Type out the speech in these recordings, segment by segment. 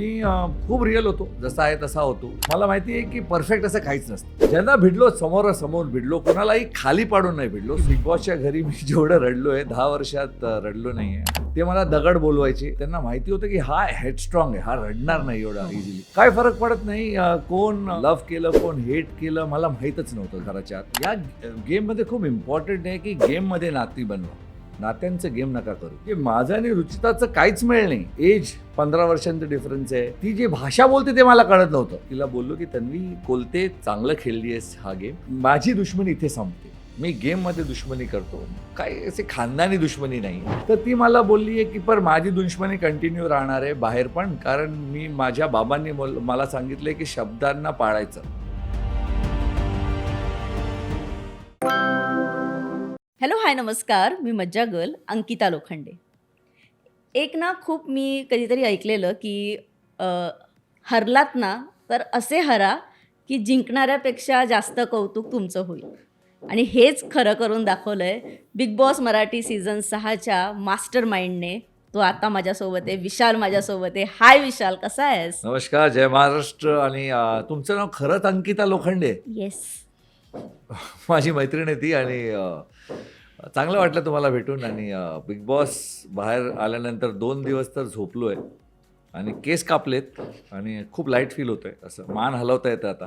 मी खूप रिअल होतो, जसा आहे तसा होतो. मला माहिती आहे की परफेक्ट असं काहीच नसतं. ज्यांना भिडलो समोरासमोर भिडलो, कोणालाही खाली पाडून नाही भिडलो. बिग बॉसच्या घरी मी जेवढं रडलोय 10 वर्षात रडलो नाहीये. ते मला दगड बोलवायचे. त्यांना माहिती होतं की हा हेडस्ट्रॉंग आहे, हा रडणार नाही एवढा इझिली. काय फरक पडत नाही कोण लव्ह केलं कोण हेट केलं मला माहीतच नव्हतं घराच्या आत. या गेम मध्ये खूप इम्पॉर्टंट आहे की गेम मध्ये नाती बनवा, नात्यांचं गेम नका करू. की माझं आणि रुचिताचं काहीच मेळ नाही. एज 15 वर्षांचं डिफरन्स आहे. ती जी भाषा बोलते ते मला कळत नव्हतं. तिला बोललो की तन्वी कोलते चांगलं खेळलीयस हा गेम, माझी दुश्मनी इथे संपते. मी गेम मध्ये दुश्मनी करतो, काही असे खानदानी दुश्मनी नाही. तर ती मला बोलली आहे की पर माझी दुश्मनी कंटिन्यू राहणार आहे बाहेर पण, कारण मी माझ्या बाबांनी मला सांगितलंय की शब्दांना पाळायचं. हॅलो हाय नमस्कार, मी मज्जा गर्ल अंकिता लोखंडे. एक ना खूप मी कधीतरी ऐकलेलं की हरलात ना तर असे हरा की जिंकणाऱ्यापेक्षा जास्त कौतुक तुमचं होईल. आणि हेच खरं करून दाखवलं आहे बिग बॉस मराठी सीझन 6च्या मास्टर माइंडने. तो आता माझ्यासोबत आहे, विशाल माझ्यासोबत आहे. हाय विशाल, कसा आहेस? नमस्कार, जय महाराष्ट्र. आणि तुमचं नाव खरंच अंकिता लोखंडे? येस. माझी मैत्रीण आहे ती. आणि चांगलं वाटलं तुम्हाला भेटून. आणि बिग बॉस बाहेर आल्यानंतर 2 दिवस तर झोपलोय आणि केस कापलेत आणि खूप लाईट फील होतंय. असं मान हलवता येतं आता.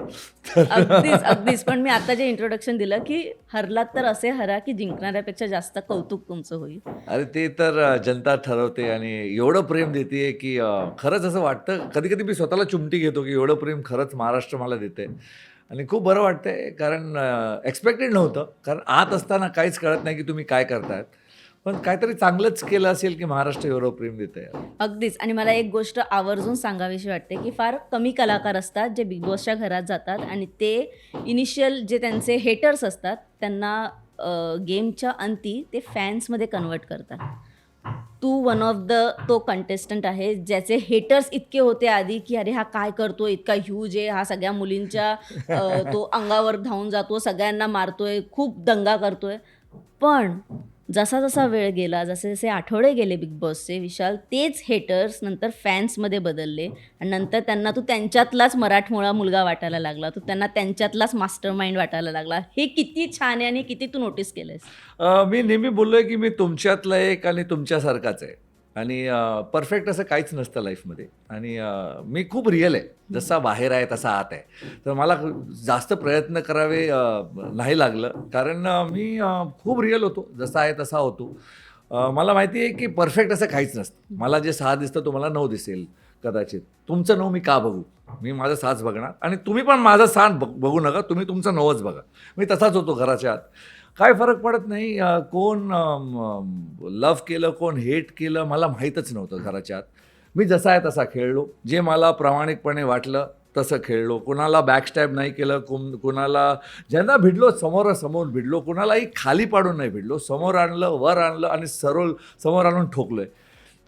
अगदीच अगदीच. पण मी आता जे इंट्रोडक्शन दिलं की हरलात तर असे हरा की जिंकणाऱ्यापेक्षा जास्त कौतुक तुमचं होईल. अरे ते तर जनता ठरवते आणि एवढं प्रेम देते की खरंच असं वाटतं. कधी कधी मी स्वतःला चिमटी घेतो की एवढं प्रेम खरंच महाराष्ट्र मला देते. आणि खूप बरं वाटतंय, कारण एक्सपेक्टेड नव्हतं. कारण आत असताना काहीच कळत नाही की तुम्ही काय करतायत, पण काहीतरी चांगलंच केलं असेल की महाराष्ट्र एवढं प्रेम देतंय. अगदीच. आणि मला एक गोष्ट आवर्जून सांगावीशी वाटते की फार कमी कलाकार असतात जे बिग बॉसच्या घरात जातात आणि ते इनिशियल जे त्यांचे हेटर्स असतात त्यांना गेमच्या अंती ते फॅन्समध्ये कन्वर्ट करतात. तू वन ऑफ द तो कंटेस्टंट आहे ज्याचे हेटर्स इतके होते आधी की अरे हा काय करतोय, इतका ह्यूज आहे, हा सगळ्या मुलींच्या तो अंगावर धावून जातो, सगळ्यांना मारतोय, खूप दंगा करतोय. पण जसा जसा वेळ गेला, जसे जसे आठवडे गेले बिग बॉसचे विशाल, तेच हेटर्स नंतर फॅन्समध्ये बदलले आणि नंतर त्यांना तू त्यांच्यातलाच मराठमोळा मुलगा वाटायला लागला, तू त्यांना त्यांच्यातलाच मास्टर माइंड वाटायला लागला. हे किती छान आहे आणि किती तू नोटीस केलंयस? मी नेहमी बोललोय की मी तुमच्यातलं एक आणि तुमच्यासारखाच आहे. आणि परफेक्ट असं काहीच नसतं लाईफमध्ये. आणि मी खूप रिअल आहे, जसा बाहेर आहे तसा आत आहे. तर मला जास्त प्रयत्न करावे नाही लागलं, कारण मी खूप रिअल होतो, जसा आहे तसा होतो. मला माहिती आहे की परफेक्ट असं काहीच नसतं. मला जे 6 दिसतं तुम्हाला 9 दिसेल कदाचित. तुमचं 9 मी का बघू? मी माझं 6च बघणार आणि तुम्ही पण माझं 6 बघू नका, तुम्ही तुमचं 9च बघा. मी तसाच होतो घराच्या आत. काय फरक पडत नाही कोण लव्ह केलं कोण हेट केलं मला माहीतच नव्हतं घराच्या आत. मी जसा आहे तसा खेळलो, जे मला प्रामाणिकपणे वाटलं तसं खेळलो. कुणाला बॅकस्टॅब नाही केलं, कुणाला ज्यांना भिडलो समोरासमोर भिडलो, कुणालाही खाली पाडून नाही भिडलो. समोर आणलं, वर आणलं आणि सरळ समोर आणून ठोकलोय.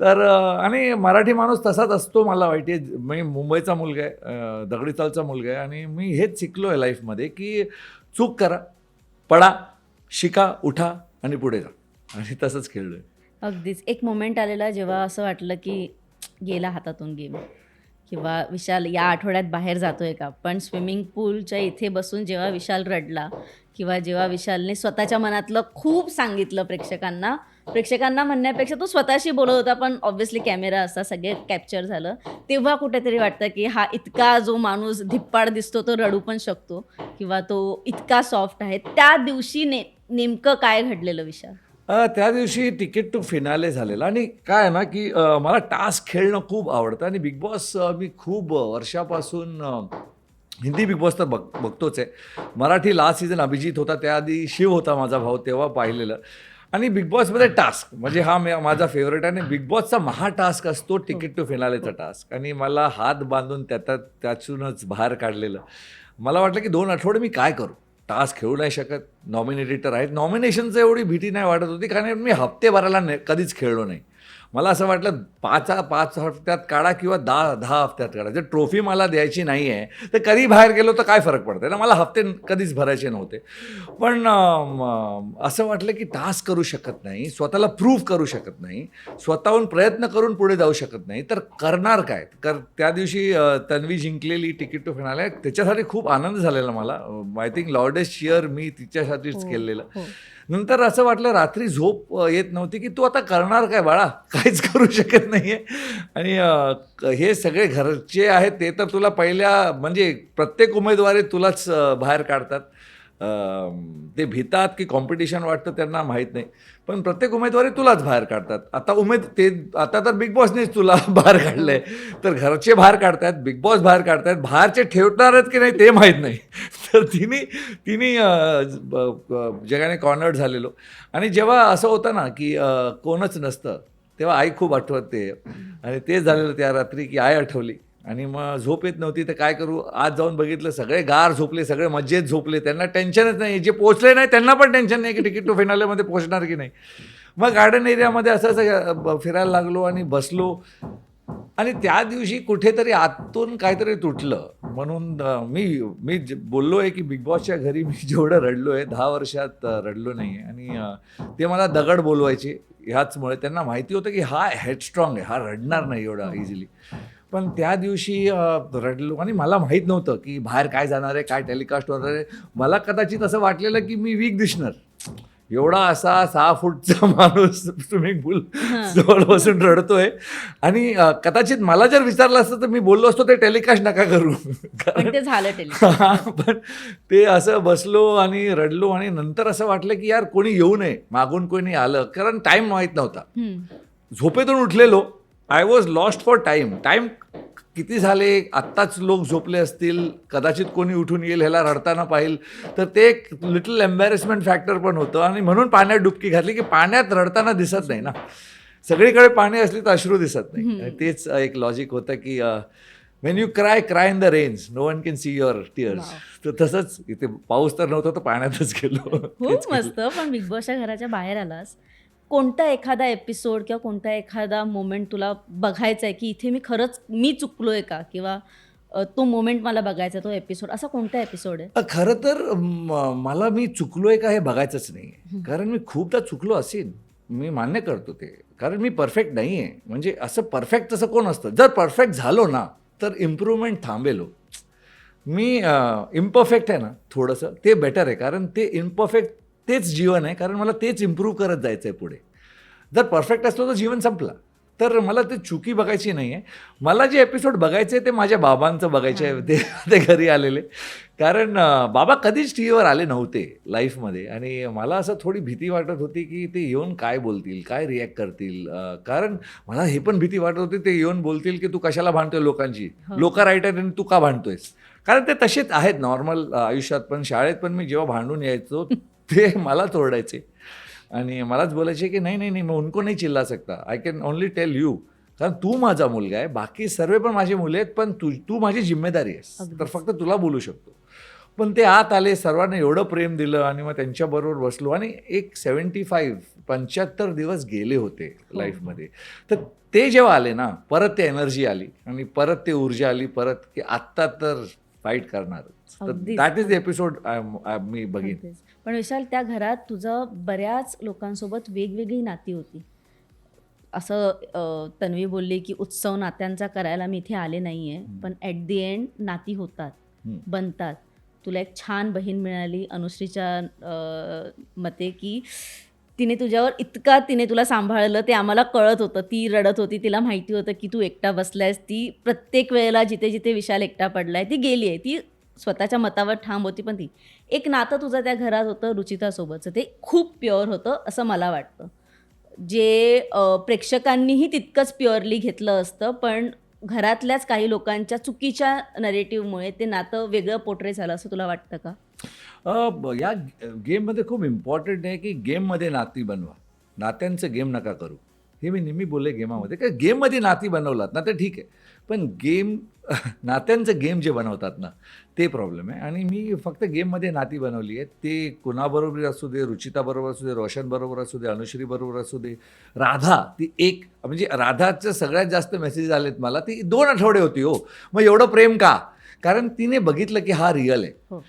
तर आणि मराठी माणूस तसाच असतो. मला माहिती आहे, मी मुंबईचा मुलगा आहे, दगडी चालचा मुलगा आहे. आणि मी हेच शिकलो आहे लाईफमध्ये की चूक करा, पडा, शिका, उठा आणि पुढे जा. आणि तसंच खेळलोय. अगदीच. एक मोमेंट आलेला जेव्हा असं वाटलं की गेला हातातून गेम, किंवा विशाल या आठवड्यात बाहेर जातोय का? पण स्विमिंग पूलच्या इथे बसून जेव्हा विशाल रडला किंवा जेव्हा विशालने स्वतःच्या मनातलं खूप सांगितलं प्रेक्षकांना म्हणण्यापेक्षा तो स्वतःशी बोलत होता, पण ऑब्व्हियसली कॅमेरा असा सगळे कॅप्चर झालं. तेव्हा कुठेतरी वाटतं की हा इतका जो माणूस धिप्पाड दिसतो तो रडू पण शकतो किंवा तो इतका सॉफ्ट आहे. त्या दिवशी नेमकं काय घडलेलं विशाल? त्या दिवशी तिकीट टू फिनाले झालेला. आणि काय आहे ना की मला टास्क खेळणं खूप आवडतं. आणि बिग बॉस मी खूप वर्षापासून हिंदी बिग बॉस तर बघतोच आहे. मराठी लास्ट सीझन अभिजित होता, त्याआधी शिव होता माझा भाऊ, तेव्हा पाहिलेलं. आणि बिग बॉसमध्ये टास्क म्हणजे हा माझा फेवरेट आहे. आणि बिग बॉसचा महा टास्क असतो तिकीट टू फिनालेचा टास्क. आणि मला हात बांधून त्यातूनच बाहेर काढलेलं. मला वाटलं की 2 आठवडे मी काय करू, टास्क खेळू नाही शकत, नॉमिनेटेड तर आहेत. नॉमिनेशनचं एवढी भीती नाही वाटत होती, कारण मी हप्ते भरायला कधीच खेळलो नाही. मला असं वाटलं 5 हफ्त्यात काढा किंवा 10 हफ्त्यात काढा. जर ट्रॉफी मला द्यायची नाही आहे तर कधी बाहेर गेलो तर काय फरक पडते ना. मला हफ्ते कधीच भरायचे नव्हते. पण असं वाटलं की टास्क करू शकत नाही, स्वतःला प्रूव्ह करू शकत नाही, स्वतःहून प्रयत्न करून पुढे जाऊ शकत नाही, तर करणार काय. त्या दिवशी तन्वी जिंकलेली तिकीट टू फिनाले, त्याच्यासाठी खूप आनंद झालेला मला. आय थिंक लॉर्डेस्ट शिअर मी तिच्यासाठीच हो, केलेलं. हो. नंतर असं वाटलं, रात्री झोप येत नव्हती की तू आता करणार काय बाळा, काहीच करू शकत नाहीये. आणि हे सगळे घरचे आहेत ते तर तुला पहिल्या म्हणजे प्रत्येक उमेदवारी तुलाच बाहेर काढतात. ते भितात की कॉम्पिटिशन वाटतं त्यांना माहीत नाही, पण प्रत्येक उमेदवारी तुलाच बाहेर काढतात. आता तर बिग बॉसनेच तुला बाहेर काढलंय, तर घरचे बाहेर काढतायत, बिग बॉस बाहेर काढतायत, बाहेरचे ठेवणार आहेत की नाही ते माहीत नाही. तर तिन्ही जगाने कॉर्नर्ड झालेलो. आणि जेव्हा असं होतं ना की कोणच नसतं तेव्हा आई खूप आठवते. आणि ते झालेलं त्या रात्री की आई आठवली आणि मग झोप येत नव्हती. तर काय करू, आज जाऊन बघितलं सगळे गार झोपले, सगळे मज्जेत झोपले, त्यांना टेन्शनच नाही. जे पोचले नाही त्यांना पण टेन्शन नाही की तिकीट टू फिनालेमध्ये पोचणार की नाही. मग गार्डन एरियामध्ये असं फिरायला लागलो आणि बसलो. आणि त्या दिवशी कुठेतरी आतून काहीतरी तुटलं. म्हणून मी बोललो आहे की बिग बॉसच्या घरी मी जेवढं रडलो आहे 10 वर्षात रडलो नाही आहे. आणि ते मला दगड बोलवायचे ह्याचमुळे. त्यांना माहिती होतं की हा हेडस्ट्रॉंग आहे, हा रडणार नाही एवढा इझिली. पण त्या दिवशी रडलो आणि मला माहीत नव्हतं की बाहेर काय जाणार आहे, काय टेलिकास्ट होणार आहे. मला कदाचित असं वाटलेलं की मी वीक दिसणार. एवढा असा 6 फूटचा माणूस स्विमिंग पूल जवळ बसून रडतोय. आणि कदाचित मला जर विचारलं असतं तर मी बोललो असतो ते टेलिकास्ट नका करू. पण ते झालं टेलिकास्ट. पण ते असं बसलो आणि रडलो. आणि नंतर असं वाटलं की यार कोणी येऊ नये, मागून कोणी आलं, कारण टाईम माहीत नव्हता. झोपेतून उठलेलो, I was lost for time किती झाले, आत्ताच लोक झोपले असतील, कदाचित कोणी उठून येईल ह्याला रडताना पाहिल, तर ते एक लिटल एम्बॅरेसमेंट फॅक्टर पण होतं. आणि म्हणून पाण्यात डुबकी घातली की पाण्यात रडताना दिसत नाही ना, सगळीकडे पाणी असली तर अश्रू दिसत नाही. आणि तेच एक लॉजिक होतं की when you cry in the rains no one can see your tears. तर तसंच इथे पाऊस तर नव्हता तर पाण्यातच गेलो. खूप मस्त. पण बिग बॉसच्या घराच्या बाहेर आलास, कोणता एखादा एपिसोड किंवा कोणता एखादा मोमेंट तुला बघायचा आहे की इथे मी चुकलोय का, किंवा तो मोमेंट मला बघायचा, तो एपिसोड, असा कोणता एपिसोड आहे? खरं तर मला मी चुकलोय का हे बघायचंच नाही आहे. कारण मी खूपदा चुकलो असेल, मी मान्य करतो ते. कारण मी परफेक्ट नाही आहे. म्हणजे असं परफेक्ट तसं कोण असतं. जर परफेक्ट झालो ना तर इम्प्रूव्हमेंट थांबेलो. मी इम्परफेक्ट आहे ना थोडंसं, ते बेटर आहे. कारण ते इम्परफेक्ट तेच जीवन आहे, कारण मला तेच इम्प्रूव्ह करत जायचं आहे पुढे. जर परफेक्ट असलो तर जीवन संपला. तर मला ते चुकी बघायची नाही आहे. मला जे एपिसोड बघायचे ते माझ्या बाबांचं बघायचे आहे. ते घरी आलेले. कारण बाबा कधीच टी व्हीवर आले नव्हते लाईफमध्ये. आणि मला असं थोडी भीती वाटत होती की ते येऊन काय बोलतील, काय रिॲक्ट करतील. कारण मला हे पण भीती वाटत होती ते येऊन बोलतील की तू कशाला भांडतोय लोकांची, लोक राईट आहेत आणि तू का भांडतोयस. कारण ते तसेच आहेत नॉर्मल आयुष्यात पण. शाळेत पण मी जेव्हा भांडून यायचो ते मलाच ओरडायचे आणि मलाच बोलायचे की नाही मैं उनको नहीं चिल्ला सकता, I can only tell you. कारण तू माझा मुलगा आहे, बाकी सर्व पण माझे मुले आहेत, पण तू माझी जिम्मेदारी आहेस, तर फक्त तुला बोलू शकतो. पण ते आत आले, सर्वांना एवढं प्रेम दिलं आणि मग त्यांच्याबरोबर बसलो. आणि एक 75 दिवस गेले होते लाईफमध्ये. तर ते जेव्हा आले ना, परत ते एनर्जी आली आणि परत ते ऊर्जा आली, परत की आत्ता तर फाईट करणारच. तर अगदीच. दॅट इज द एपिसोड मी बघीन. अगदीच. पण विशाल, त्या घरात तुझं बऱ्याच लोकांसोबत वेगवेगळी नाती होती. असं तन्वी बोलली की उत्सव नात्यांचा करायला मी इथे आले नाही आहे, पण ॲट दी एंड नाती होतात, बनतात. तुला एक छान बहीण मिळाली अनुश्रीच्या मते, की तिने तुला सांभाळलं, ते आम्हाला कळत होतं. ती रडत होती, तिला माहिती होतं की तू एकटा बसलायस. ती प्रत्येक वेळेला जिथे जिथे विशाल एकटा पडलाय ती गेली आहे, ती स्वतःच्या मतावर ठाम होती. पण ती एक नातं तुझं त्या घरात होतं रुचितासोबतचं, ते खूप प्युअर होतं असं मला वाटतं. जे प्रेक्षकांनीही तितकंच प्युअरली घेतलं असतं, पण घरातल्याच काही लोकांच्या चुकीच्या नरेटिव्हमुळे ते नातं वेगळं पोर्ट्रे झालं, असं तुला वाटतं का? या गेममध्ये खूप इम्पॉर्टंट आहे की गेममध्ये नाती बनवा, नात्यांचं गेम नका करू. हे मी नेहमी बोलले गेमामध्ये, की गेममध्ये नाती बनवलात ना तर ठीक आहे, पण गेम नात्यांचं गेम जे बनवतात ना ते प्रॉब्लेम आहे. आणि मी फक्त गेममध्ये नाती बनवली आहेत. ते कुणाबरोबर असू दे, रुचिताबरोबर असू दे, रोशनबरोबर असू दे, अनुश्रीबरोबर असू दे, राधा ती एक म्हणजे राधाचं सगळ्यात जास्त मेसेज आलेत मला. ती 2 आठवडे होती हो. मग एवढं प्रेम का? कारण तिने बघितलं की हा रिअल आहे. हो.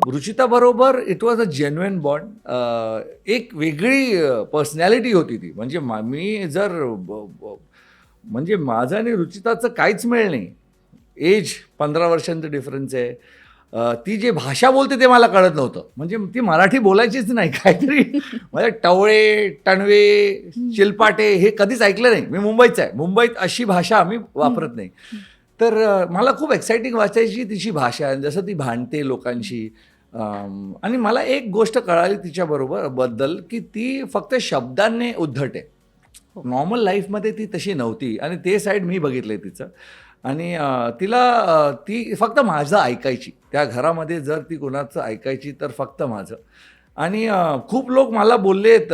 रुचिताबरोबर it was a genuine bond. एक वेगळी पर्सनॅलिटी होती ती. म्हणजे मी जर म्हणजे माझं आणि रुचिताचं काहीच मेळ नाही. एज 15 वर्षांचं डिफरन्स आहे. ती जे भाषा बोलते ते मला कळत नव्हतं. म्हणजे ती मराठी बोलायचीच नाही. काहीतरी म्हणजे टवळे, टणवे, चिलपाटे हे कधीच ऐकलं नाही. मी मुंबईचा आहे. मुंबईत अशी भाषा आम्ही वापरत नाही. तर मला खूप एक्साइटिंग वाचायची तिची भाषा, जसं ती भांडते लोकांशी. आणि मला एक गोष्ट कळाली बद्दल की ती फक्त शब्दांनी उद्धट आहे. नॉर्मल लाईफमध्ये ती तशी नव्हती आणि ते साईड मी बघितलं आहे तिचं. आणि ती फक्त माझं ऐकायची. त्या घरामध्ये जर ती कोणाचं ऐकायची तर फक्त माझं. आणि खूप लोक मला बोललेत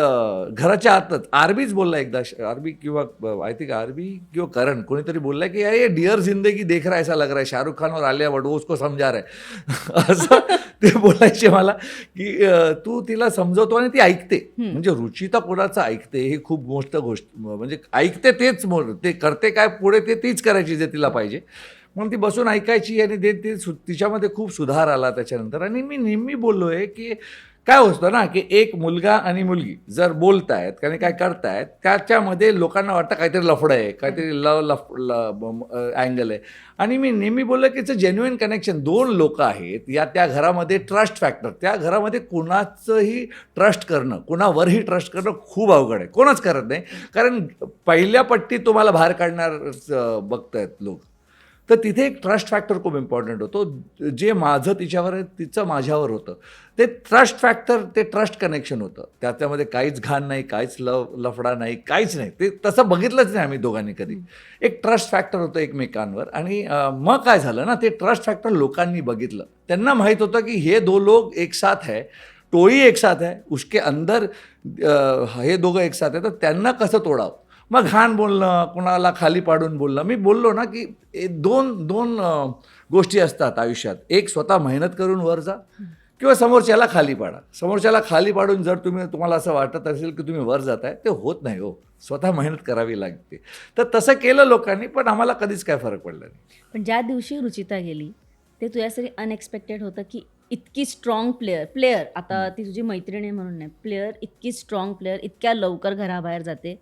घराच्या आतच. आरबीच बोलला एकदा, आरबी किंवा आय थिंक आरबी किंवा करण कोणीतरी बोलला की अरे डिअर जिंदगी देख रहा ऐसा लग रहा है, शाहरुख खान और आलिया भट्ट वो उसको समजा रहा है. असं ते बोलायचे मला की तू तिला समजवतो आणि ती ऐकते. म्हणजे रुचिता कोणाचं ऐकते हे खूप गोष्ट म्हणजे ऐकते तेच ते करते काय पुढे ते तीच करायची जे तिला पाहिजे. म्हणून ती बसून ऐकायची आणि तिच्यामध्ये खूप सुधार आला त्याच्यानंतर. आणि मी नेहमी बोललो आहे की काय होतं ना की एक मुलगा आणि मुलगी जर बोलतायत आणि काय करतायत त्याच्यामध्ये लोकांना वाटतं काहीतरी लफडं आहे, काहीतरी अँगल आहे. आणि मी नेहमी बोललो की इट्स अ जेन्युइन कनेक्शन. 2 लोक आहेत त्या घरामध्ये ट्रस्ट फॅक्टर. त्या घरामध्ये कुणाचंही ट्रस्ट करणं, कुणावरही ट्रस्ट करणं खूप अवघड आहे. कोणच करत नाही. कारण पहिल्या पट्टीत तुम्हाला बाहेर काढणार बघतायत लोक. तर तिथे एक ट्रस्ट फॅक्टर खूप इम्पॉर्टंट होतो. जे माझं तिच्यावर आहे तिचं माझ्यावर होतं. ते ट्रस्ट फॅक्टर, ते ट्रस्ट कनेक्शन होतं. त्याच्यामध्ये काहीच घाण नाही, काहीच लफडा नाही, काहीच नाही. ते तसं बघितलंच नाही आम्ही दोघांनी कधी. एक ट्रस्ट फॅक्टर होतं एकमेकांवर. आणि मग काय झालं ना, ते ट्रस्ट फॅक्टर लोकांनी बघितलं. त्यांना माहीत होतं की हे 2 लोग एक साथ है, टोळी एक साथ है, उसके अंदर हे दोघं एक साथ आहे. तर त्यांना कसं तोडावं. मग घाण बोलणं, कुणाला खाली पाडून बोलणं. मी बोललो ना की दोन गोष्टी असतात आयुष्यात. एक स्वतः मेहनत करून वर जा किंवा समोरच्याला खाली पाडा. समोरच्याला खाली पाडून जर तुम्हाला असं वाटत असेल की तुम्ही वर जाताय, ते होत नाही हो. स्वतः मेहनत करावी लागते. तर तसं केलं लोकांनी, पण आम्हाला कधीच काय फरक पडला नाही. पण ज्या दिवशी रुचिता गेली ते तुझ्यासाठी अनएक्सपेक्टेड होतं की इतकी स्ट्रॉंग प्लेअर आता ती तुझी मैत्रीण आहे म्हणून नाही, प्लेअर इतकी स्ट्रॉंग प्लेअर इतक्या लवकर घराबाहेर जाते,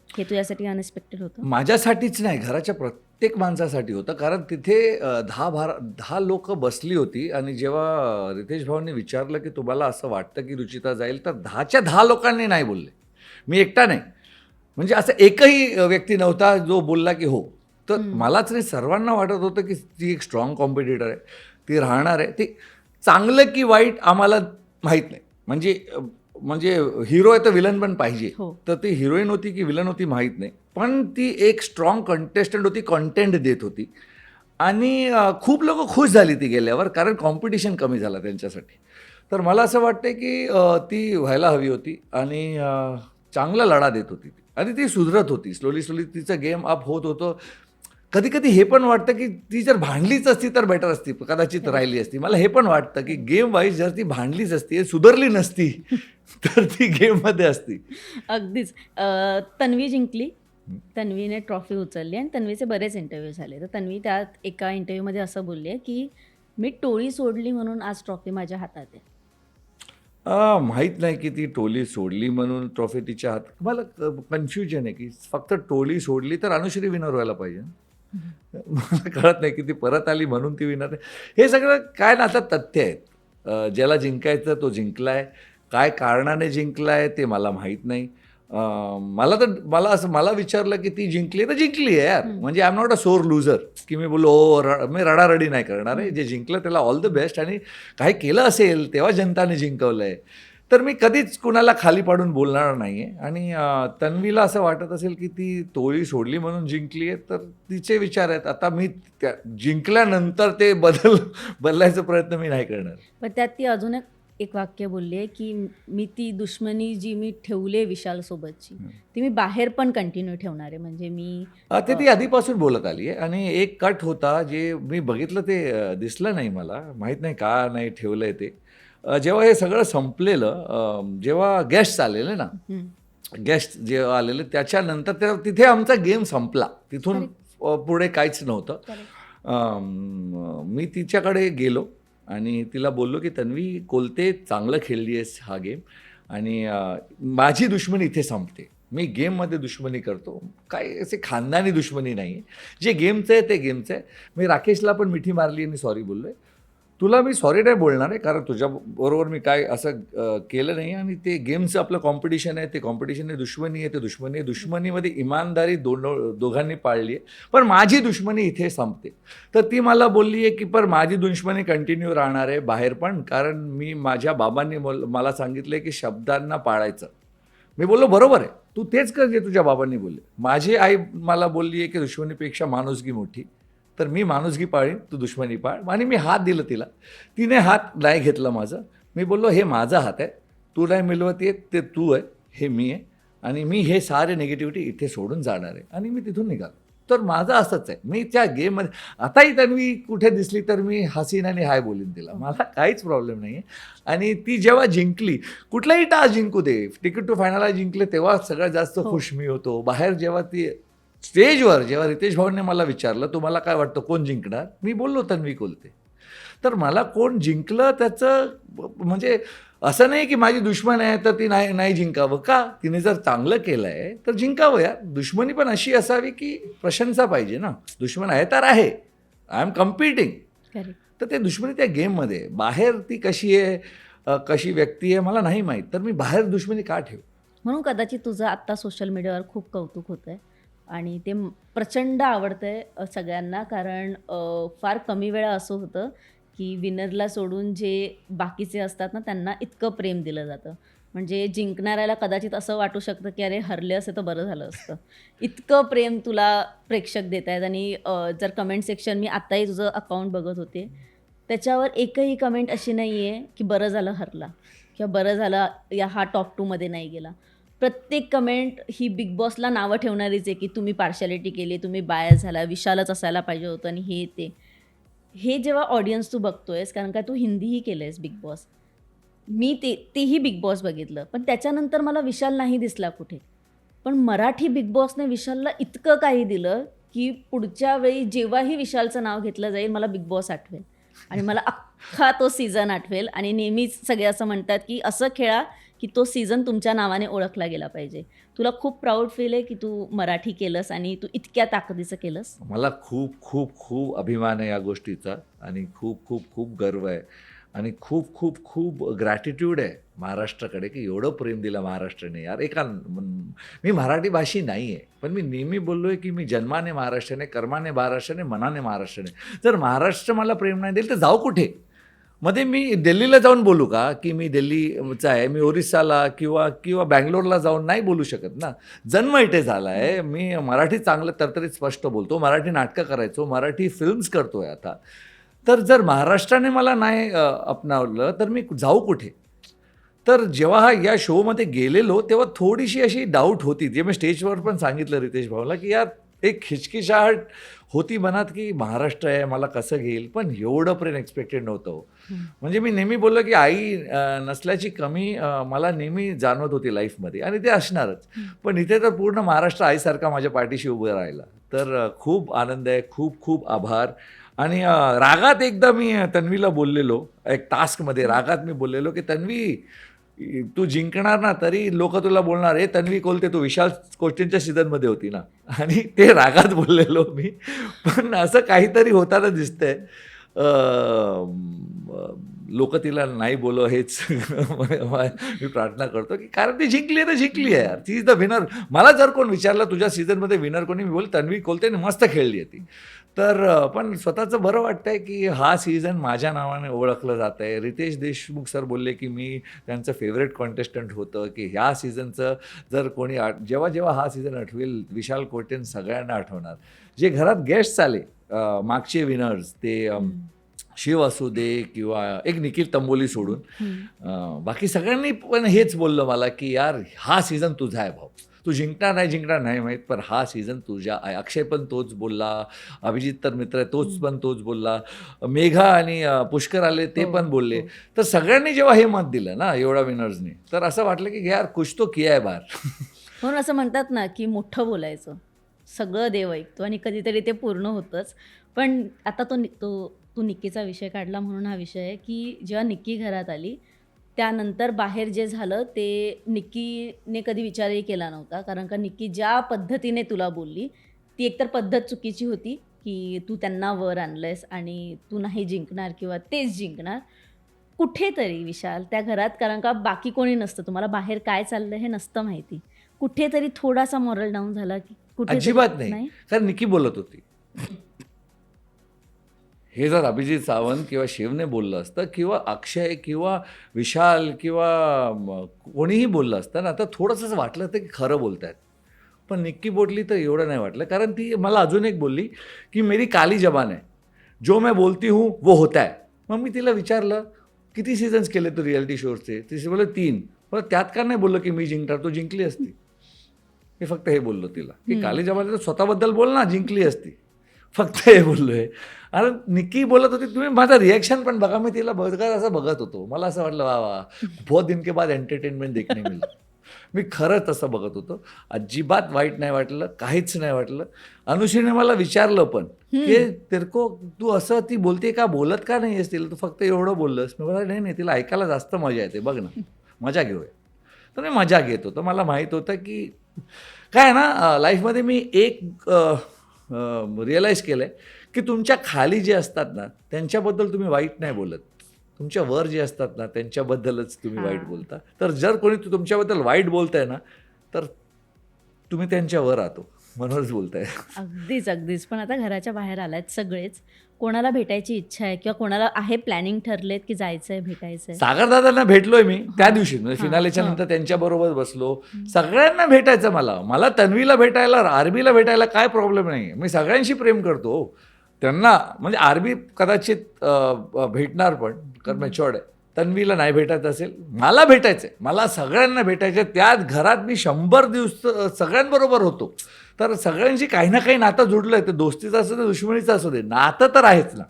हे तुझ्यासाठी अनएक्सपेक्टेड होतं? माझ्यासाठीच नाही, घराच्या प्रत्येक माणसासाठी होतं. कारण तिथे 10 लोक बसली होती. आणि जेव्हा रितेश भाऊंनी विचारलं की तुम्हाला असं वाटतं की रुचिता जाईल, तर 10च्या 10 लोकांनी नाही बोलले. मी एकटा नाही. म्हणजे असं एकही व्यक्ती नव्हता जो बोलला की हो. तर मलाच नाही, सर्वांना वाटत होतं की ती एक स्ट्रॉंग कॉम्पिटिटर आहे, ती राहणार आहे. ती चांगलं की वाईट आम्हाला माहीत नाही. म्हणजे हिरो आहे तर विलन पण पाहिजे. हो. तर ती हिरोईन होती की विलन होती माहीत नाही, पण ती एक स्ट्रॉंग कंटेस्टंट होती, कॉन्टेंट देत होती. आणि खूप लोक खुश झाली ती गेल्यावर, कारण कॉम्पिटिशन कमी झाला त्यांच्यासाठी. तर मला असं वाटतं की ती व्हायला हवी होती. आणि चांगला लढा देत होती ती. आणि ती सुधरत होती. स्लोली तिचं गेम अप होत होतं. कधी कधी हे पण वाटतं की ती जर भांडलीच असती तर बेटर असती, कदाचित राहिली असती. मला हे पण वाटतं की गेम वाईज जर ती भांडलीच असती, सुधारली नसती, तर ती गेममध्ये असती. अगदीच. तन्वी जिंकली, तन्वीने ट्रॉफी उचलली आणि तन्वीचे बरेच इंटरव्ह्यू झाले. तर तन्वी त्यात एका इंटरव्ह्यूमध्ये असं बोलली आहे की मी टोळी सोडली म्हणून आज ट्रॉफी माझ्या हातात आहे. माहीत नाही की ती टोळी सोडली म्हणून ट्रॉफी तिच्या हात. मला कन्फ्युजन आहे की फक्त टोळी सोडली तर अनुश्री विनर व्हायला पाहिजे. मला कळत नाही की ती परत आली म्हणून ती विनर आहे. हे सगळं काय ना आता तथ्य आहेत. ज्याला जिंकायचं तो जिंकलाय. काय कारणाने जिंकलाय ते मला माहीत नाही. मला विचारलं की ती जिंकली तर जिंकली आहे यार. म्हणजे आय एम नॉट अ सोर लुझर की मी बोललो मी रडारडी नाही करणार आहे. जे जिंकलं त्याला ऑल द बेस्ट. आणि काही केलं असेल तेव्हा जनताने जिंकवलंय, तर मी कधीच कुणाला खाली पाडून बोलणार नाही आहे. आणि तन्वीला असं वाटत असेल की ती टोळी सोडली म्हणून जिंकली आहे, तर तिचे विचार आहेत. आता मी जिंकल्यानंतर ते बदलायचा प्रयत्न मी नाही करणार. पण त्यात ती अजून एक एक वाक्य बोलली आहे की मी ती दुश्मनी जी मी ठेवली आहे विशालसोबतची ती मी बाहेर पण कंटिन्यू ठेवणार आहे. म्हणजे मी ते ती आधीपासून बोलत आली आहे आणि एक कट होता जे मी बघितलं ते दिसलं नाही मला माहीत नाही का नाही ठेवलंय ते. जेव्हा हे सगळं संपलेलं जेव्हा गेस्ट आलेले ना हं. गेस्ट जेव्हा आलेले त्याच्यानंतर तिथे आमचा गेम संपला तिथून पुढे काहीच नव्हतं. Correct. मी तिच्याकडे गेलो आणि तिला बोललो की तन्वी कोलते चांगलं खेळली आहेस हा गेम आणि माझी दुश्मनी इथे संपते. मी गेममध्ये दुश्मनी करतो काय असे खानदानी दुश्मनी नाही आहे. जे गेमचं आहे ते गेमचं आहे. मी राकेशला पण मिठी मारली आणि सॉरी बोललो आहे. तुला मी सॉरी नाही बोलणार आहे कारण तुझ्याबरोबर मी काय असं केलं नाही आणि ते गेमचं आपलं कॉम्पिटिशन आहे ते कॉम्पिटिशन आहे दुश्मनी आहे ते दुश्मनी आहे. दुश्मनीमध्ये इमानदारी दोघांनी पाळली आहे पण माझी दुश्मनी इथे संपते. तर ती मला बोलली आहे की पण माझी दुश्मनी कंटिन्यू राहणार आहे बाहेर पण कारण मी माझ्या बाबांनी मला सांगितलं की शब्दांना पाळायचं. मी बोललो बरोबर आहे तू तेच कर जे तुझ्या बाबांनी बोलले. माझी आई मला बोलली आहे की दुश्मनीपेक्षा माणुसकी मोठी. तर मी माणुसकी पाळीन तू दुश्मनी पाळ आणि मी हात दिलं तिला. तिने हात नाही घेतलं माझं. मी बोललो हे माझा हात आहे तू नाही मिळवत आहे ते तू आहे हे मी आहे आणि मी हे सारे निगेटिव्हिटी इथे सोडून जाणार आहे आणि मी तिथून निघालो. तर माझं असंच आहे मी त्या गेममध्ये आताही तन्वी कुठे दिसली तर मी हसीन आणि हाय बोलीन तिला मला काहीच प्रॉब्लेम नाही आहे. आणि ती जेव्हा जिंकली कुठलाही टास्क जिंकू दे तिकीट टू फायनलला जिंकले तेव्हा सगळ्यात जास्त खुश मी होतो. बाहेर जेव्हा ती स्टेजवर जेव्हा रितेश भाऊंनी मला विचारलं तुम्हाला काय वाटतं कोण जिंकणार मी बोललो तन्वी कोलते. तर मला कोण जिंकलं त्याचं म्हणजे असं नाही की माझी दुश्मन आहे तर ती नाही जिंकावं का तिने जर चांगलं केलं आहे तर जिंकावं यार. दुश्मनी पण अशी असावी की प्रशंसा पाहिजे ना. दुश्मन आहे तर आहे आय एम कम्पिटिंग. Correct. तर ते दुश्मनी त्या गेममध्ये बाहेर ती कशी आहे कशी व्यक्ती आहे मला नाही माहीत तर मी बाहेर दुश्मनी का ठेवू. म्हणून कदाचित तुझं आत्ता सोशल मीडियावर खूप कौतुक होतं आहे आणि ते प्रचंड आवडतं आहे सगळ्यांना. कारण फार कमी वेळा असं होतं की विनरला सोडून जे बाकीचे असतात ना त्यांना इतकं प्रेम दिलं जातं. म्हणजे जिंकणाऱ्याला कदाचित असं वाटू शकतं की अरे हरले असते तर बरं झालं असतं. इतकं प्रेम तुला प्रेक्षक देत आहेत. आणि जर कमेंट सेक्शन मी आत्ताही तुझं अकाउंट बघत होते त्याच्यावर एकही कमेंट अशी नाही आहे की बरं झालं हरला किंवा बरं झालं हा टॉप 2 मध्ये नाही गेला. प्रत्येक कमेंट ही बिग बॉसला नावं ठेवणारीच आहे की तुम्ही पार्शालिटी केली तुम्ही बायस झाला विशालच असायला पाहिजे होतं आणि हे ते. हे जेव्हा ऑडियन्स तू बघतोयस कारण का तू हिंदीही केलं आहेस बिग बॉस. मी तेही बिग बॉस बघितलं पण त्याच्यानंतर मला विशाल नाही दिसला कुठे. पण मराठी बिग बॉसने विशालला इतकं काही दिलं की पुढच्या वेळी जेव्हाही विशालचं नाव घेतलं जाईल मला बिग बॉस आठवेल आणि मला अख्खा तो सीझन आठवेल. आणि नेहमीच सगळे असं म्हणतात की असं खेळा की तो सीझन तुमच्या नावाने ओळखला गेला पाहिजे. तुला खूप प्राऊड फील आहे की तू मराठी केलंस आणि तू इतक्या ताकदीचं केलंस. मला खूप खूप खूप अभिमान आहे या गोष्टीचा आणि खूप खूप खूप गर्व आहे आणि खूप खूप खूप ग्रॅटिट्यूड आहे महाराष्ट्राकडे की एवढं प्रेम दिलं महाराष्ट्राने यार. मी मराठी भाषी नाही आहे पण मी नेहमी बोललो आहे की मी जन्माने महाराष्ट्राने कर्माने महाराष्ट्राने मनाने महाराष्ट्राने. जर महाराष्ट्र मला प्रेम नाही देईल तर जाऊ कुठे. मध्ये मी दिल्लीला जाऊन बोलू का की मी दिल्लीचा आहे मी ओरिसाला किंवा बँगलोरला जाऊन नाही बोलू शकत ना. जन्म इथे झाला आहे. मी मराठी चांगलं तरतरीत स्पष्ट बोलतो मराठी नाटकं करायचो मराठी फिल्म्स करतो आहे आता. तर जर महाराष्ट्राने मला नाही अपनावलं तर मी जाऊ कुठे. तर जेव्हा या शोमध्ये गेलेलो तेव्हा थोडीशी अशी डाऊट होती जे मी स्टेजवर पण सांगितलं रितेश भाऊला की यार एक खिचखिचाहट होती मनात की महाराष्ट्र आहे मला कसं घेईल पण एवढं प्रेम एक्सपेक्टेड नव्हतं. म्हणजे मी नेहमी बोललो की आई नसल्याची कमी मला नेहमी जाणवत होती लाईफमध्ये आणि ते असणारच. पण इथे तर पूर्ण महाराष्ट्र आईसारखा माझ्या पाठीशी उभं राहिला. तर खूप आनंद आहे खूप खूप आभार. आणि रागात एकदा मी तन्वीला बोललेलो एक टास्कमध्ये रागात मी बोललेलो की तन्वी तू जिंकणार ना तरी लोक तुला बोलणार हे तन्वी कोलते तू विशाल कोष्टींच्या सीझनमध्ये होती ना. आणि ते रागात बोललेलो मी पण असं काहीतरी होताना दिसतंय. लोक तिला नाही बोलो हेच मी प्रार्थना करतो की कारण ती जिंकली आहे तर जिंकली आहे यार. ती इज द विनर. मला जर कोण विचारलं तुझ्या सीझनमध्ये विनर कोणी मी बोल तन्वी कोलते मस्त खेळली आहे ती. तर पण स्वतःचं बरं वाटतं आहे की हा सीझन माझ्या नावाने ओळखलं जात आहे. रितेश देशमुख सर बोलले की मी त्यांचं फेवरेट कॉन्टेस्टंट होतं की ह्या सीझनचं जर कोणी जेव्हा हा सीझन आठवेल विशाल कोटेन सगळ्यांना आठवणार. जे घरात गेस्ट्स आले मागचे विनर्स ते शिव असू दे किंवा एक निखिल तंबोली सोडून बाकी सगळ्यांनी पण हेच बोललं मला की यार हा सीझन तुझा आहे भाऊ, तू जिंकणार नाही माहीत, पण हा सीझन तुझ्या आहे. अक्षय पण तोच बोलला, अभिजित तर मित्र आहे तोच पण तोच बोलला, मेघा आणि पुष्कर आले ते हो, पण बोलले. हो. तर सगळ्यांनी जेव्हा हे मत दिलं ना एवढ्या विनर्सनी, तर असं वाटलं की यार कुछ तो किया है बाहर. म्हणून असं म्हणतात ना की मोठं बोलायचं, सगळं देव ऐकतो आणि कधीतरी ते पूर्ण होतंच. पण आता तू निक्कीचा विषय काढला म्हणून हा विषय आहे की जेव्हा निक्की घरात आली त्यानंतर बाहेर जे झालं ते निक्कीने कधी विचारही केला नव्हता. कारण का निक्की ज्या पद्धतीने तुला बोलली ती एकतर पद्धत चुकीची होती की तू त्यांना वर आणलंयस आणि तू नाही जिंकणार किंवा तेच जिंकणार. कुठेतरी विशाल त्या घरात, कारण का बाकी कोणी नसतं, तुम्हाला बाहेर काय चाललं हे नसतं माहिती, कुठेतरी थोडासा मॉरल डाऊन झाला की कुठेतरी अजिबात नाही, कारण निकी बोलत होती. हे जर अभिजित सावंत किंवा शिवने बोललं असतं किंवा अक्षय किंवा विशाल किंवा कोणीही बोललं असतं ना, तर थोडंसंच वाटलं असतं की खरं बोलतायत. पण निक्की बोलली तर एवढं नाही वाटलं, कारण ती मला अजून एक बोलली की मेरी काली जबान है, जो मैं बोलती हूँ वो होता है. मग मी तिला विचारलं किती सीझन्स केले तू रियालिटी शोजचे? तिथे बोललं 3. पण त्यात का नाही बोललं की मी जिंकणार, तू जिंकली असती. मी फक्त हे बोललो तिला की काली जबान तर स्वतःबद्दल बोल ना, जिंकली असती. फक्त हे बोललोय. आणि निक्की बोलत होती, तुम्ही माझा रिॲक्शन पण बघा. मी तिला असं बघत होतो, मला असं वाटलं वा वा बहुत दिन के बाद एंटरटेनमेंट देखणे मिळलं. मी खरंच तसं बघत होतो, अजिबात वाईट नाही वाटलं, काहीच नाही वाटलं. अनुश्रीने मला विचारलं पण की तेरको तू असं ती बोलते का, बोलत का नाही आहेस तिला, तू फक्त एवढं बोललंस. मी बोला नाही तिला ऐकायला जास्त मजा येते, बघ ना मजा घेऊया. तर मी मजा घेत होतो. मला माहीत होतं की काय ना लाईफमध्ये मी एक रिअलाईज केलं आहे की तुमच्या खाली जे असतात ना त्यांच्याबद्दल तुम्ही वाईट नाही बोलत, तुमच्या वर जे असतात ना त्यांच्याबद्दलच तुम्ही वाईट बोलता. तर जर कोणी तुमच्याबद्दल वाईट बोलताय ना तर तुम्ही त्यांच्यावर राहतो म्हणूनच बोलताय. अगदीच. पण आता घराच्या बाहेर आलायत सगळेच, कोणाला भेटायची इच्छा आहे किंवा कोणाला आहे प्लॅनिंग ठरलेत की जायचंय भेटायचंय? सागरदादांना भेटलोय मी त्या दिवशी, म्हणजे फिनालेच्या नंतर त्यांच्याबरोबर बसलो. सगळ्यांना भेटायचं मला तन्वीला भेटायला, आरबीला भेटायला काय प्रॉब्लेम नाही. मी सगळ्यांशी प्रेम करतो त्यांना, म्हणजे आरबी कदाचित भेटणार पण कारण मॅच्युअर्ड आहे. तन्वीला नाही भेटायचं असेल, मला भेटायचं आहे, मला सगळ्यांना भेटायचं आहे. त्यात घरात मी 100 दिवस सगळ्यांबरोबर होतो, तर सगळ्यांशी काही ना काही नातं जुडलं आहे. ते दोस्तीचं असू दे, दुश्मनीचं असू दे, नातं तर आहेच ना.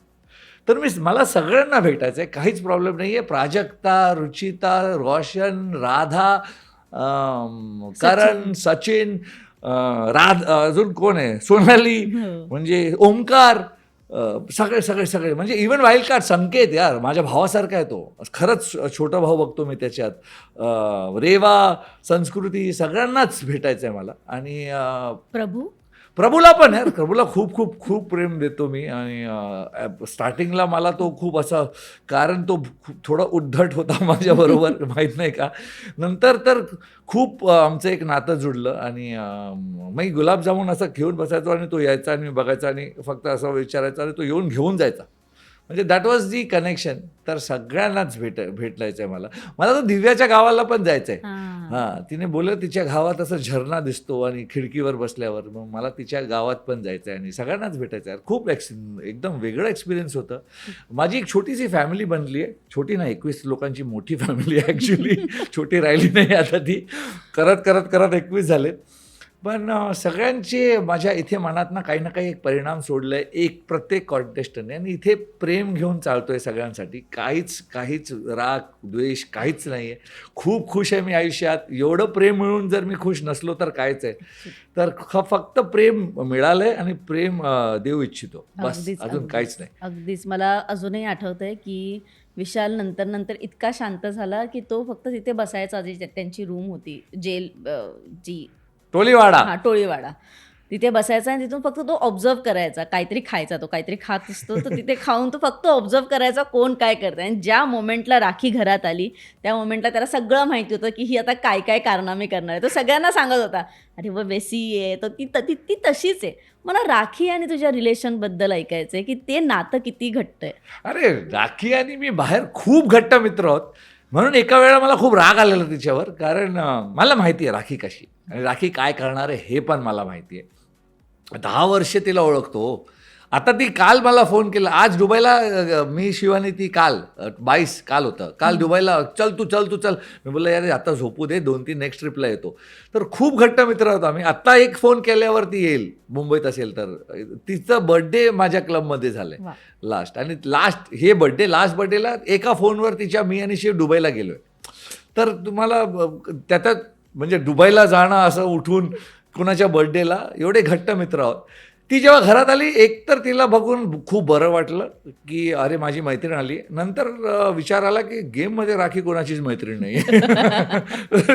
तर मला सगळ्यांना भेटायचं आहे, काहीच प्रॉब्लेम नाही आहे. प्राजक्ता, रुचिता, रोशन, राधा, करण, सचिन, अजून कोण आहे, सोनाली, म्हणजे ओमकार, सगळे म्हणजे इव्हन वाईल्ड कार्ड संकेत, यार माझ्या भावासारखा आहे तो, खरंच छोटा भाऊ बघतो मी त्याच्यात. रेवा, संस्कृती, सगळ्यांनाच भेटायचं आहे मला. आणि प्रभूला पण यार, प्रभूला खूप खूप खूप प्रेम देतो मी. आणि स्टार्टिंगला मला तो खूप असा, कारण तो थोडा उद्धट होता माझ्याबरोबर माहीत नाही का, नंतर तर खूप आमचं एक नातं जुडलं. आणि मी गुलाबजामुन असं घेऊन बसायचो आणि तो यायचा आणि मी बघायचा आणि फक्त असं विचारायचं आणि तो येऊन घेऊन जायचा. म्हणजे दॅट वॉज दी कनेक्शन. तर सगळ्यांनाच भेटायचं आहे मला तर दिव्याच्या गावाला पण जायचं आहे. हां, तिने बोललं तिच्या गावात असं झरणा दिसतो आणि खिडकीवर बसल्यावर, मग मला तिच्या गावात पण जायचं आहे आणि सगळ्यांनाच भेटायचं आहे. खूप एकदम वेगळं एक्सपिरियन्स होतं. माझी एक छोटीशी फॅमिली बनली आहे, छोटी नाही 21 लोकांची मोठी फॅमिली आहे ॲक्च्युली, छोटी राहिली नाही आता ती, करत 21 झालेत. पण सगळ्यांचे माझ्या इथे मनात ना काही एक परिणाम सोडलं आहे, एक प्रत्येक कॉन्टेस्टंटने. आणि इथे प्रेम घेऊन चालतो आहे सगळ्यांसाठी, काहीच राग द्वेष काहीच नाही आहे. खूप खुश आहे मी आयुष्यात. एवढं प्रेम मिळून जर मी खुश नसलो तर कायच आहे. तर फक्त प्रेम मिळालं आहे आणि प्रेम देऊ इच्छितो, बस, अजून काहीच नाही. अगदीच. मला अजूनही आठवतंय की विशाल नंतर इतका शांत झाला की तो फक्त तिथे बसायचा, जी त्यांची रूम होती जेल, जी टोळीवाडा, तिथे बसायचा आणि तिथून फक्त तो ऑब्झर्व करायचा. काहीतरी खायचा, तो काहीतरी खात असतो, तर तिथे खाऊन तो फक्त ऑब्झर्व करायचा कोण काय करतं. आणि ज्या मोमेंटला राखी घरात आली त्या मोमेंटला त्याला सगळं माहिती होतं की ही आता काय कारनामे करणार आहे. तो सगळ्यांना सांगत होता, अरे व वेसी आहे, तर ती तशीच आहे. मला राखी आणि तुझ्या रिलेशनबद्दल ऐकायचं आहे की ते नातं किती घट्ट आहे. अरे राखी आणि मी बाहेर खूप घट्ट मित्र आहोत, म्हणून एका वेळेला मला खूप राग आलेला तिच्यावर, कारण मला माहिती आहे राखी कशी आणि राखी काय करणार आहे हे पण मला माहिती आहे. 10 वर्ष तिला ओळखतो आता ती काल मला फोन केला, आज दुबईला मी शिवानी ती काल 22 काल होतं, काल दुबईला चल तू चल. मी बोललो यार आता झोपू दे, 2-3 नेक्स्ट ट्रिपला येतो. तर खूप घट्ट मित्र होतो आम्ही. आत्ता एक फोन केल्यावरती येईल, मुंबईत असेल तर. तिचं बर्थडे माझ्या क्लबमध्ये झालंय वा. लास्ट, आणि लास्ट बर्थडेला एका फोनवर तिच्या मी आणि शिव दुबईला गेलोय. तर तुम्हाला त्याच्यात म्हणजे दुबईला जाणं असं उठून कुणाच्या बर्थडेला, एवढे घट्ट मित्र आहोत. ती जेव्हा घरात आली, एकतर तिला बघून खूप बरं वाटलं की अरे माझी मैत्रीण आली. नंतर विचार आला की गेममध्ये राखी कोणाचीच मैत्रीण नाही.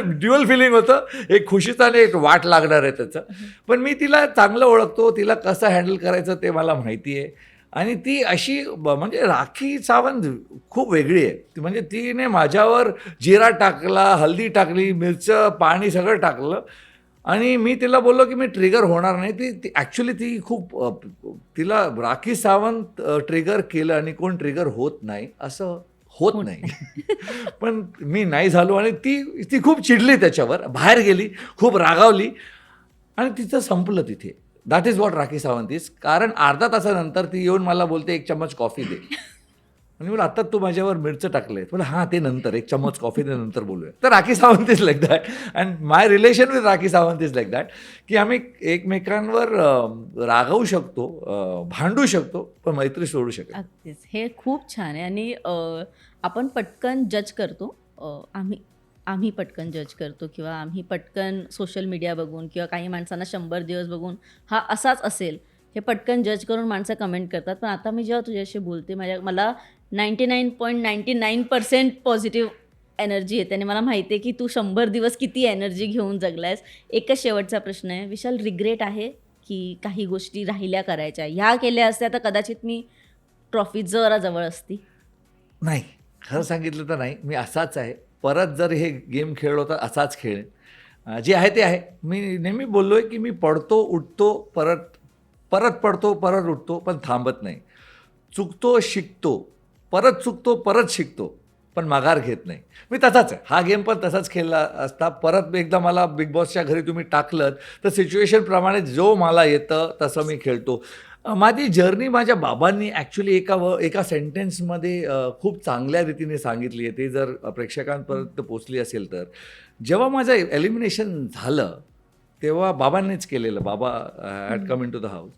ड्युअल फिलिंग होतं, एक खुशीचा आणि एक वाट लागणार आहे त्याचं. पण मी तिला चांगलं ओळखतो, तिला कसं हँडल करायचं ते मला माहिती आहे. आणि ती अशी म्हणजे राखी सावंत खूप वेगळी आहे. म्हणजे तिने माझ्यावर जिरा टाकला, हल्दी टाकली, मिरचं, पाणी सगळं टाकलं, आणि मी तिला बोललो की मी ट्रिगर होणार नाही. ती ॲक्च्युली ती खूप तिला राखी सावंत ट्रिगर केलं, आणि कोण ट्रिगर होत नाही असं होत नाही. पण मी नाही झालो, आणि ती खूप चिडली त्याच्यावर, बाहेर गेली, खूप रागावली, आणि तिचं संपलं तिथे. That is what Rakhi Sawant is. कारण अर्धा तासानंतर ती येऊन मला बोलते 1 चम्मच कॉफी दे. आणि बोला आता तू माझ्यावर मिरचं टाकलंय. बोला हां ते नंतर 1 चम्मच कॉफी दे, नंतर बोलूया. तर Rakhi Sawant is like that, and my relation with Rakhi Sawant is like that, की आम्ही एकमेकांवर रागवू शकतो, भांडू शकतो, पण मैत्री सोडू शकतो. अगदीच. हे खूप छान आहे. आणि आपण पटकन जज करतो. आम्ही पटकन जज करतो, किंवा आम्ही पटकन सोशल मीडिया बघून किंवा काही माणसांना 100 दिवस बघून हा असाच असेल हे पटकन जज करून माणसं कमेंट करतात. पण आता मी जेव्हा तुझ्याशी बोलते, मला 99.99% पॉझिटिव्ह एनर्जी येते, आणि मला माहिती आहे की तू 100 दिवस किती एनर्जी घेऊन जगलायस. एकच शेवटचा प्रश्न आहे, विशाल, रिग्रेट आहे की काही गोष्टी राहिल्या करायच्या, ह्या केल्या असत्या तर कदाचित मी ट्रॉफी जरा जवळ असती? नाही, खरं सांगितलं तर नाही. मी असाच आहे. परत जर हे गेम खेळलो तर असाच खेळेन. जे आहे ते आहे. मी नेहमी बोललो आहे की मी पडतो, उठतो, परत पडतो, परत उठतो, पण थांबत नाही. चुकतो, शिकतो, परत चुकतो, परत शिकतो, पण माघार घेत नाही. मी तसाच आहे. हा गेम पण तसाच खेळला असता. परत एकदा मला बिग बॉसच्या घरी तुम्ही टाकलं तर सिच्युएशनप्रमाणे जो मला येतं तसं मी खेळतो. माझी जर्नी माझ्या बाबांनी ॲक्च्युली एका सेंटेन्समध्ये खूप चांगल्या रीतीने सांगितली आहे. ते जर प्रेक्षकांपर्यंत पोचली असेल तर, जेव्हा माझं एलिमिनेशन झालं तेव्हा बाबांनीच केलेलं. Baba had come in to the house,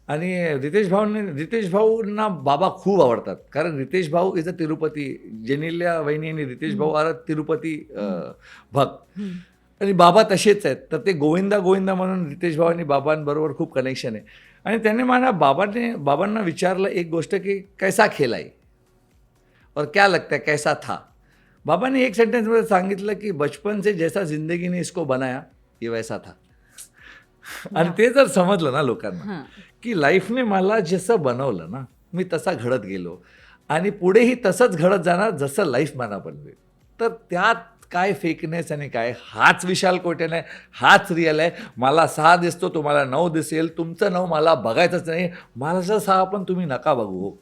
आणि रितेश भाऊंना बाबा खूप आवडतात. कारण रितेश भाऊ इज अ तिरुपती. जेनिल्या वहिनी आणि रितेश भाऊ आर तिरुपती भक्त, आणि बाबा तसेच आहेत. तर ते गोविंदा गोविंदा म्हणून रितेश भाऊ आणि बाबांबरोबर खूप कनेक्शन आहे. आणि त्यांनी बाबांना विचारलं एक गोष्ट की कैसा खेला है और क्या लगता है कैसा था. बाबांनी एक सेंटेन्समध्ये सांगितलं की बचपन से जैसा जिंदगी ने इसको बनाया ये वैसा था. आणि ते जर समजलं ना लोकांना हां. की लाईफने मला जसं बनवलं ना, मी तसा घडत गेलो, आणि पुढेही तसंच घडत जाणार जसं लाईफ मला बनवेल. तर त्यात काय फेकनेस आणि काय, हाच विशाल कोटे नाही, हाच रिअल आहे. मला 6 दिसतो, तुम्हाला 9 दिसेल. तुमचं 9 मला बघायचंच नाही. माझं 6 पण तुम्ही नका बघू हो.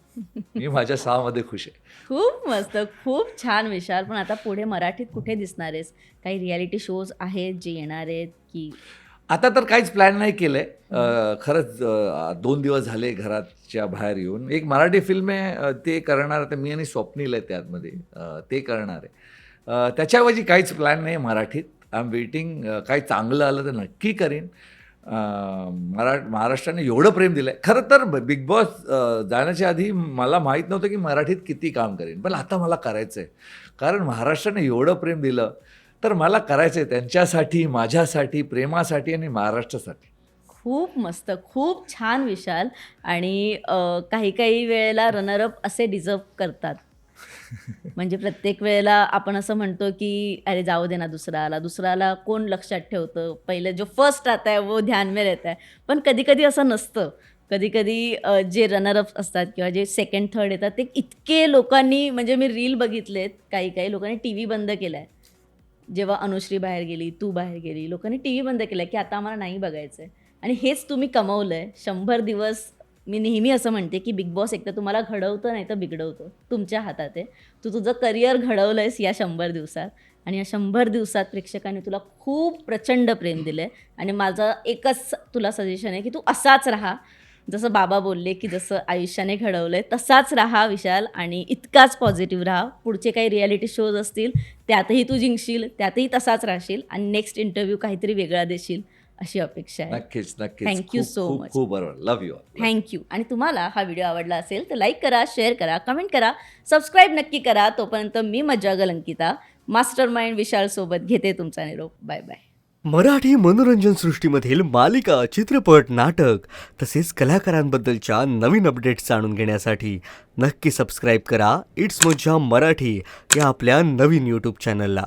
मी माझ्या 6 मध्ये खुश आहे. खूप मस्त, खूप छान विशाल. पण आता पुढे मराठीत कुठे दिसणार आहेस? काही रियालिटी शोज आहेत जे येणार आहेत की? आता तर काहीच प्लॅन नाही केलंय. खरंच 2 दिवस झाले घराच्या बाहेर येऊन. एक मराठी फिल्म आहे, ते करणार आता मी आणि स्वप्नील आहे त्यामध्ये, ते करणार आहे. त्याच्याऐवजी काहीच प्लॅन नाही मराठीत. I am waiting. काही चांगलं आलं तर नक्की करीन. महाराष्ट्राने एवढं प्रेम दिलं आहे. खरं तर बिग बॉस जाण्याच्या आधी मला माहीत नव्हतं की मराठीत किती काम करेन, पण आता मला करायचं आहे. कारण महाराष्ट्राने एवढं प्रेम दिलं, तर मला करायचं आहे त्यांच्यासाठी, माझ्यासाठी, प्रेमासाठी आणि महाराष्ट्रासाठी. खूप मस्त, खूप छान विशाल. आणि काही काही वेळेला रनरअप असे डिझर्व करतात. म्हणजे प्रत्येक वेळेला आपण असं म्हणतो की अरे जाऊ दे ना, दुसराला कोण लक्षात ठेवतं, पहिलं जो फर्स्ट आता है वो ध्यान में रहता है. पण कधी कधी असं नसतं. कधी कधी जे रनरअप असतात किंवा जे सेकंड थर्ड येतात ते इतके लोकांनी, म्हणजे मी रील बघितलेत, काही लोकांनी टी व्ही बंद केला आहे. जेव्हा अनुश्री बाहेर गेली, तू बाहेर गेली, लोकांनी टी व्ही बंद केला की आता आम्हाला नाही बघायचं आहे. आणि हेच तुम्ही कमवलं आहे 100 दिवस. मी नेहमी असं म्हणते की बिग बॉस एकतर तुम्हाला घडवतं नाही तर बिघडवतं, तुमच्या हातात आहे. तू तुझं करिअर घडवलं आहेस या 100 दिवसात, आणि या 100 दिवसात प्रेक्षकांनी तुला खूप प्रचंड प्रेम दिलं आहे. आणि माझं एकच तुला सजेशन आहे की तू असाच राहा. जसं बाबा बोलले की जसं आयुष्याने घडवलंय तसाच राहा विशाल आणि इतकाच पॉझिटिव्ह राहा. पुढचे काही रियालिटी शोज असतील त्यातही तू जिंकशील, त्यातही तसाच राहशील आणि नेक्स्ट इंटरव्ह्यू काहीतरी वेगळा देशील अशी अपेक्षा आहे. नक्कीच नक्कीच. Thank you खूप so खूप much. खूप बरोबर. Love you. थँक्यू. आणि तुम्हाला हा व्हिडिओ आवडला असेल तर लाईक करा, शेअर करा, कमेंट करा, सबस्क्राईब नक्की करा. तोपर्यंत मी मज्जा गलंकिता मास्टर माइंड विशाल सोबत घेते तुमचा निरोप. Bye bye. मराठी मनोरंजन सृष्टीमधील मालिका, चित्रपट, नाटक तसेच कलाकारांबद्दलच्या नवीन अपडेट्स जाणून घेण्यासाठी नक्की सबस्क्राईब करा इट्स मज्जा मराठी या आपल्या नवीन यूट्यूब चॅनलला.